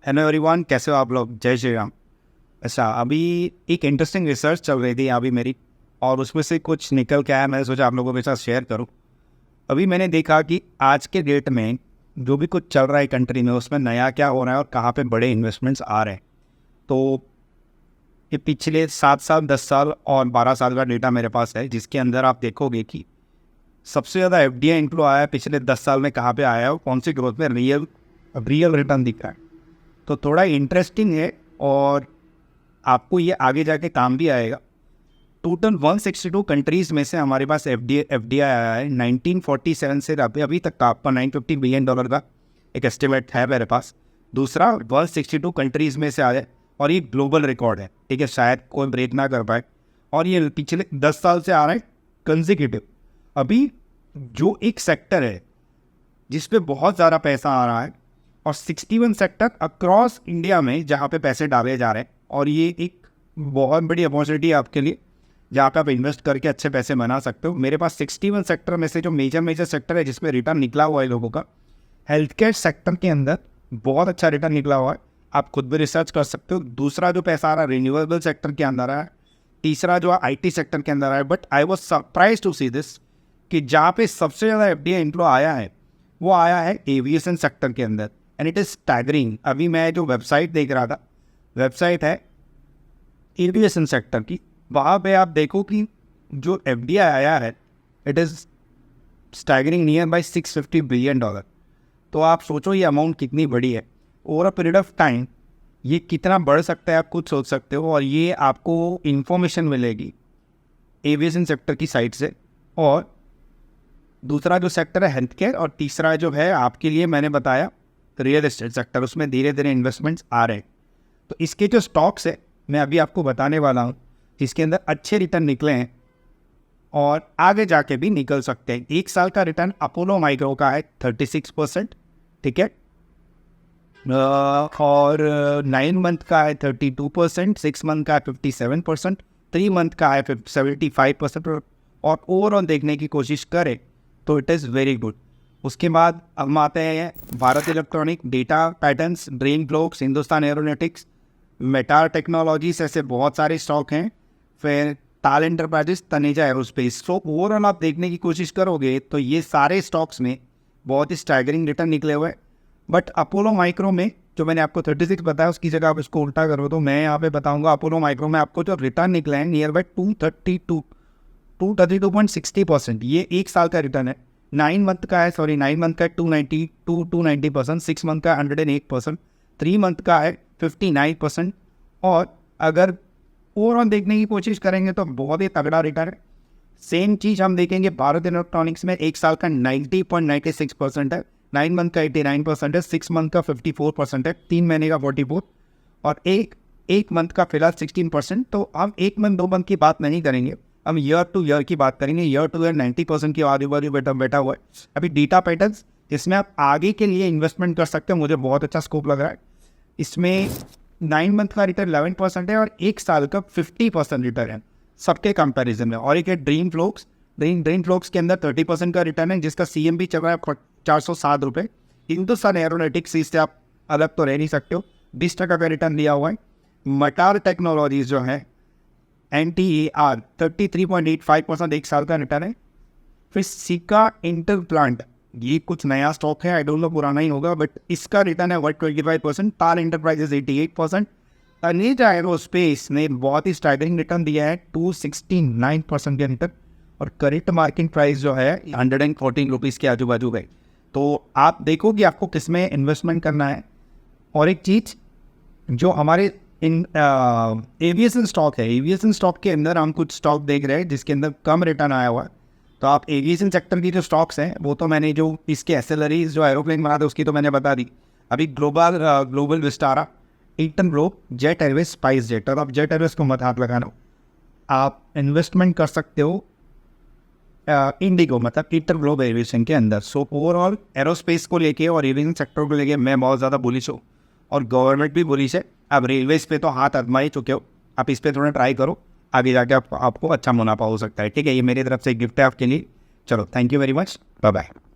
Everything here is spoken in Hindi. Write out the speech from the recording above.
हेलो एवरीवन, कैसे हो आप लोग? जय श्री राम। अच्छा, अभी एक इंटरेस्टिंग रिसर्च चल रही थी अभी मेरी, और उसमें से कुछ निकल के आया, मैंने सोचा आप लोगों के साथ शेयर करूं। अभी मैंने देखा कि आज के डेट में जो भी कुछ चल रहा है कंट्री में, उसमें नया क्या हो रहा है और कहाँ पे बड़े इन्वेस्टमेंट्स आ रहे हैं। तो ये पिछले 7 साल, 10 साल और 12 साल का डेटा मेरे पास है, जिसके अंदर आप देखोगे कि सबसे ज़्यादा एफडीआई इनफ्लो आया है पिछले 10 साल में। कहाँ पे आया है और कौन सी ग्रोथ में रियल रिटर्न दिख रहा है। तो थोड़ा इंटरेस्टिंग है और आपको ये आगे जाके काम भी आएगा। टोटल 162 कंट्रीज़ में से हमारे पास एफडीआई आया है 1947 से अभी तक का। आपका $950 बिलियन का एक एस्टिमेट है मेरे पास। दूसरा 162 कंट्रीज़ में से आया है और ये ग्लोबल रिकॉर्ड है, ठीक है, शायद कोई ब्रेक ना कर पाए। और ये पिछले 10 साल से आ रहा है कंसेक्यूटिव। अभी जो एक सेक्टर है जिस पे बहुत ज़्यादा पैसा आ रहा है, और 61 सेक्टर अक्रॉस इंडिया में जहाँ पे पैसे डाले जा रहे हैं, और ये एक बहुत बड़ी अपॉर्चुनिटी है आपके लिए जहाँ पे आप इन्वेस्ट करके अच्छे पैसे बना सकते हो। मेरे पास 61 सेक्टर में से जो मेजर सेक्टर है जिसमें रिटर्न निकला हुआ है लोगों का, हेल्थ केयर सेक्टर के अंदर बहुत अच्छा रिटर्न निकला हुआ है, आप खुद भी रिसर्च कर सकते हो। दूसरा जो पैसा आ रहा है रिन्यूएबल सेक्टर के अंदर है। तीसरा जो आईटी सेक्टर के अंदर है। But I was surprise to see this कि जहाँ पे सबसे ज़्यादा एफडीआई इनफ्लो आया है वो आया है एविएशन सेक्टर के अंदर, एंड इट इज़ स्टैगरिंग। अभी मैं जो वेबसाइट देख रहा था, वेबसाइट है एविएशन सेक्टर की, वहाँ पे आप देखो कि जो एफडीआई आया है it is staggering near by $650 billion. तो आप सोचो ये अमाउंट कितनी बड़ी है। Over a period of time ये कितना बढ़ सकता है आप खुद सोच सकते हो। और ये आपको इंफॉर्मेशन मिलेगी एविएशन सेक्टर की साइड से। और दूसरा जो सेक्टर है हेल्थ केयर, और तीसरा जो है आपके लिए मैंने बताया रियल एस्टेट सेक्टर, उसमें धीरे धीरे इन्वेस्टमेंट्स आ रहे हैं। तो इसके जो स्टॉक्स है मैं अभी आपको बताने वाला हूँ, जिसके अंदर अच्छे रिटर्न निकले हैं और आगे जाके भी निकल सकते हैं। 1 साल का रिटर्न अपोलो माइक्रो का है 36%, ठीक है, और 9 मंथ का है 32%, 6 मंथ का है 57%, 3 मंथ का है 75%। और ओवरऑल देखने की कोशिश करें तो इट इज़ वेरी गुड। उसके बाद हम आते हैं Bharat Electronic, Data Patterns, Dream Globes, Hindustan Aeronautics, MTAR Technologies, ऐसे बहुत सारे स्टॉक हैं। फिर Taal Enterprises, Taneja Aerospace. So overall आप देखने की कोशिश करोगे तो ये सारे स्टॉक्स में बहुत ही स्टैगरिंग रिटर्न निकले हुए हैं। बट अपोलो माइक्रो में जो मैंने आपको 36 बताया, उसकी जगह आप इसको उल्टा करो तो मैं यहाँ पे बताऊँगा अपोलो माइक्रो में आपको जो रिटर्न निकले हैं नियर बाई 232.60%। ये 1 साल का रिटर्न है। 9 मंथ का है 9 मंथ का है 290%, 6 मंथ का 108%, 3 मंथ का है 59%। और अगर ओवरऑल देखने की कोशिश करेंगे तो बहुत ही तगड़ा रिटर्न है। सेम चीज़ हम देखेंगे भारत इलेक्ट्रॉनिक्स में। 1 साल का 90.96% है, 9 मंथ का 89% है, 6 मंथ का 54% है, 3 महीने का 44%, और एक मंथ का फिलहाल 16%। तो हम 1 मंथ 2 मंथ की बात नहीं करेंगे, हम ईयर टू ईयर की बात करेंगे। ईयर टू ईयर 90% की आजू बाजू बैठा हुआ है। अभी डेटा पैटर्न्स, जिसमें आप आगे के लिए इन्वेस्टमेंट कर सकते हो, मुझे बहुत अच्छा स्कोप लग रहा है। इसमें 9 मंथ का रिटर्न 11% है और 1 साल का 50% रिटर्न है सबके कंपैरिजन में। और एक है ड्रीम फ्लोक्स, ड्रीम फ्लोक्स के अंदर 30% का रिटर्न है, जिसका CMB चल रहा है 407 रुपये। हिंदुस्तान एरोनॉटिक्स, इससे आप अलग तो रह नहीं सकते हो, 20% का रिटर्न दिया हुआ है। मटार टेक्नोलॉजीज जो है NTAR 33.85% 1 साल का रिटर्न है। फिर सिका इंटर प्लांट, ये कुछ नया स्टॉक है, आई डोंट नो, पुराना ही होगा, बट इसका रिटर्न है 125%। टाल एंटरप्राइजेस 88%। तनेजा एरोस्पेस ने बहुत ही स्टाइलिंग रिटर्न दिया है 269% के रिटर्न। और करेंट मार्केट प्राइस जो है 114 रुपीज़ के आजू बाजू गए। तो आप देखो कि आपको किस में इन्वेस्टमेंट करना है। और एक चीज़ जो हमारे एविएशन स्टॉक है, एविएशन स्टॉक के अंदर हम कुछ स्टॉक देख रहे हैं जिसके अंदर कम रिटर्न आया हुआ है। तो आप एविएशन सेक्टर की जो स्टॉक्स हैं वो तो मैंने, जो इसके एसेलरीज जो एरोप्लेन बनाते उसकी तो मैंने बता दी। अभी ग्लोबल विस्टारा, ईटन ग्लोब, जेट एयरवेज, स्पाइस जेट। और आप जेट एयरवेज को मत हाथ लगाना, आप इन्वेस्टमेंट कर सकते हो इंडिगो, मतलब ईटन ग्लोब एविएशन के अंदर। सो ओवरऑल एरोस्पेस को लेके और एविएशन सेक्टर को लेके मैं बहुत ज़्यादा बुलिश हूँ, और गवर्नमेंट भी बुलिश है। अब रेलवेज पे तो हाथ आजमा ही चुके हो, आप इस पर थोड़ा ट्राई करो, आगे जाके आपको अच्छा मुनाफा हो सकता है। ठीक है, ये मेरी तरफ से गिफ्ट है आपके लिए। चलो, thank you very much, bye bye.